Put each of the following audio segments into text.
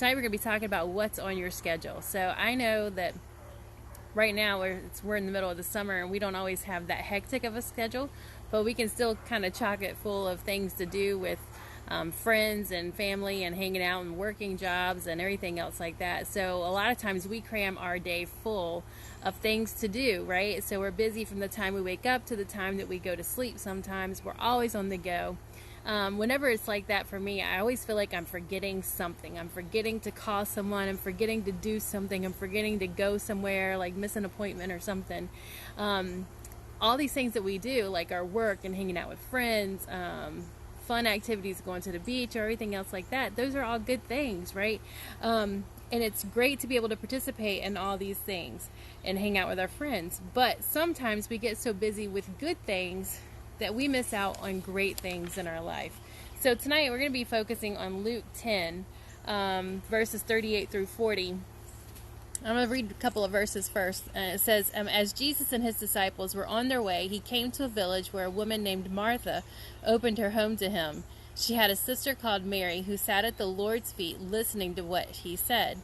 tonight we're going to be talking about what's on your schedule. So I know that right now we're in the middle of the summer and we don't always have that hectic of a schedule, but we can still kind of chock it full of things to do with friends and family and hanging out and working jobs and everything else like that. So a lot of times we cram our day full of things to do, right? So we're busy from the time we wake up to the time that we go to sleep. Sometimes we're always on the go. Whenever it's like that for me, I always feel like I'm forgetting something. I'm forgetting to call someone. I'm forgetting to do something. I'm forgetting to go somewhere, like miss an appointment or something. All these things that we do, like our work and hanging out with friends, fun activities, going to the beach or everything else like that, those are all good things, right? And it's great to be able to participate in all these things and hang out with our friends. But sometimes we get so busy with good things that we miss out on great things in our life. So tonight we're going to be focusing on Luke 10, verses 38 through 40. I'm going to read a couple of verses first. It says, as Jesus and his disciples were on their way, he came to a village where a woman named Martha opened her home to him. She had a sister called Mary who sat at the Lord's feet listening to what he said.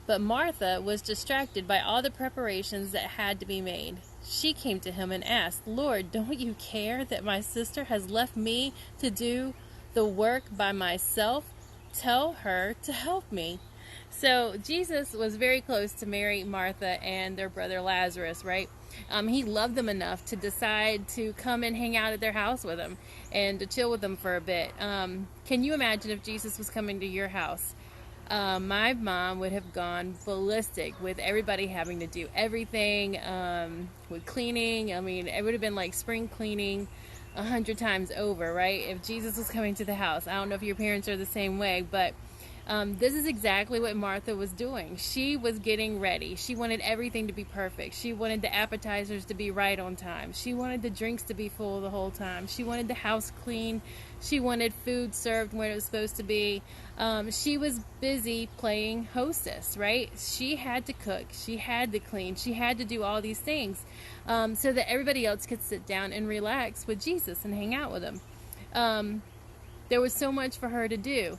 But Martha was distracted by all the preparations that had to be made. She came to him and asked, Lord, don't you care that my sister has left me to do the work by myself? Tell her to help me. So Jesus was very close to Mary, Martha, and their brother Lazarus, right? He loved them enough to decide to come and hang out at their house with them and to chill with them for a bit. Can you imagine if Jesus was coming to your house? My mom would have gone ballistic with everybody having to do everything, with cleaning. I mean, it would have been like spring cleaning 100 times over, right? If Jesus was coming to the house. I don't know if your parents are the same way, but this is exactly what Martha was doing. She was getting ready. She wanted everything to be perfect. She wanted the appetizers to be right on time. She wanted the drinks to be full the whole time. She wanted the house clean. She wanted food served where it was supposed to be. She was busy playing hostess, right? She had to cook. She had to clean. She had to do all these things so that everybody else could sit down and relax with Jesus and hang out with him. There was so much for her to do.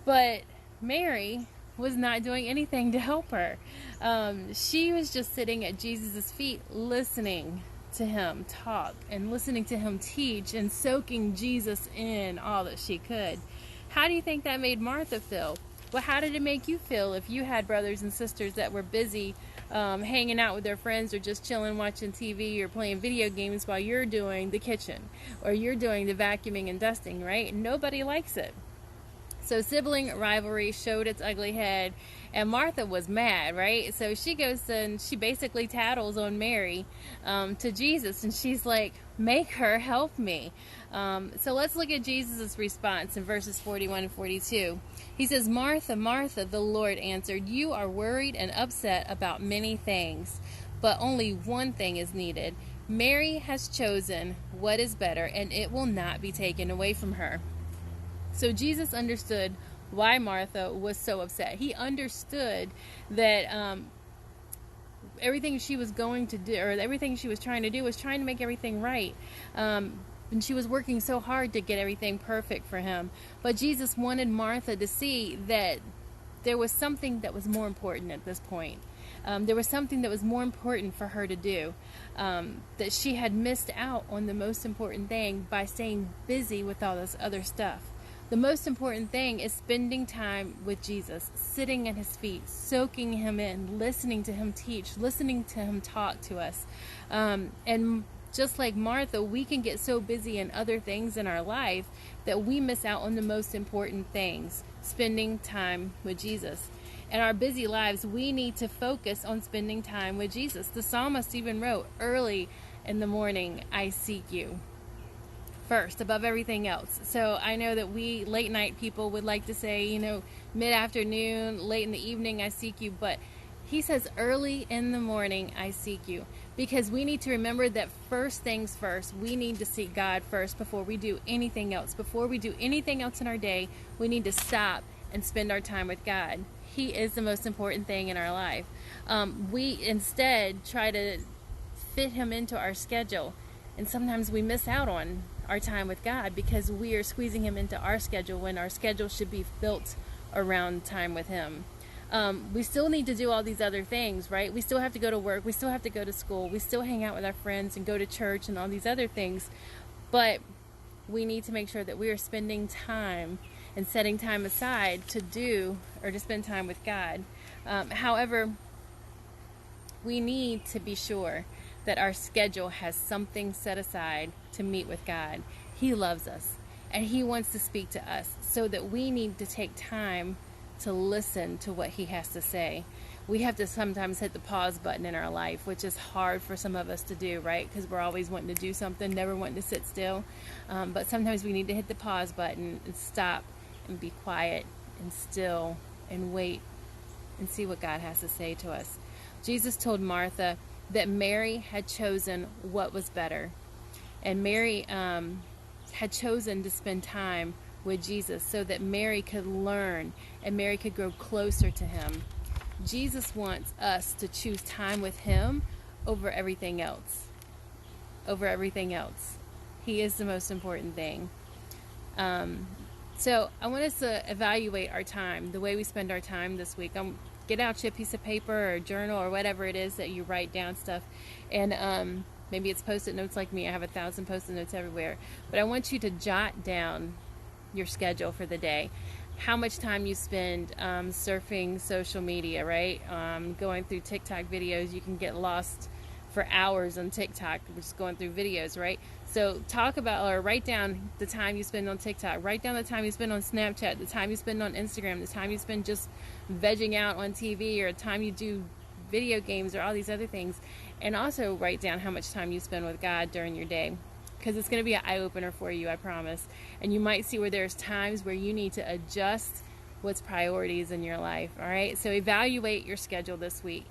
But Mary was not doing anything to help her. She was just sitting at Jesus' feet listening to him talk and listening to him teach and soaking Jesus in all that she could. How do you think that made Martha feel? Well, how did it make you feel if you had brothers and sisters that were busy hanging out with their friends or just chilling watching TV or playing video games while you're doing the kitchen or you're doing the vacuuming and dusting, right? Nobody likes it. So sibling rivalry showed its ugly head, and Martha was mad, right? So she goes and she basically tattles on Mary to Jesus, and she's like, make her help me. So let's look at Jesus' response in verses 41 and 42. He says, Martha, Martha, the Lord answered, you are worried and upset about many things, but only one thing is needed. Mary has chosen what is better, and it will not be taken away from her. So Jesus understood why Martha was so upset. He understood that everything she was going to do, or everything she was trying to do, was trying to make everything right. And she was working so hard to get everything perfect for him. But Jesus wanted Martha to see that there was something that was more important at this point. There was something that was more important for her to do. That she had missed out on the most important thing by staying busy with all this other stuff. The most important thing is spending time with Jesus, sitting at his feet, soaking him in, listening to him teach, listening to him talk to us. And just like Martha, we can get so busy in other things in our life that we miss out on the most important things, spending time with Jesus. In our busy lives, we need to focus on spending time with Jesus. The psalmist even wrote, early in the morning, I seek you. First, above everything else. So I know that we late night people would like to say, mid-afternoon, late in the evening, I seek you. But he says early in the morning, I seek you. Because we need to remember that first things first, we need to seek God first before we do anything else. Before we do anything else in our day, we need to stop and spend our time with God. He is the most important thing in our life. We instead try to fit him into our schedule. And sometimes we miss out on our time with God because we are squeezing him into our schedule when our schedule should be built around time with him. We still need to do all these other things, right? We still have to go to work. We still have to go to school. We still hang out with our friends and go to church and all these other things. But we need to make sure that we are spending time and setting time aside to do or to spend time with God. However, we need to be sure that our schedule has something set aside to meet with God. He loves us and He wants to speak to us, so that we need to take time to listen to what He has to say. We have to sometimes hit the pause button in our life, which is hard for some of us to do, right? Because we're always wanting to do something, never wanting to sit still. But sometimes we need to hit the pause button and stop and be quiet and still and wait and see what God has to say to us. Jesus told Martha that Mary had chosen what was better. And Mary had chosen to spend time with Jesus so that Mary could learn and Mary could grow closer to Him. Jesus wants us to choose time with Him over everything else. Over everything else. He is the most important thing. So I want us to evaluate our time, the way we spend our time this week. Get out you a piece of paper or journal or whatever it is that you write down stuff. And maybe it's Post-it notes like me. I have 1,000 Post-it notes everywhere. But I want you to jot down your schedule for the day. How much time you spend surfing social media, right? Going through TikTok videos. You can get lost for hours on TikTok, just going through videos, right? So talk about, or write down the time you spend on TikTok. Write down the time you spend on Snapchat, the time you spend on Instagram, the time you spend just vegging out on TV, or the time you do video games or all these other things. And also write down how much time you spend with God during your day, because it's going to be an eye-opener for you, I promise. And you might see where there's times where you need to adjust what's priorities in your life, all right? So evaluate your schedule this week.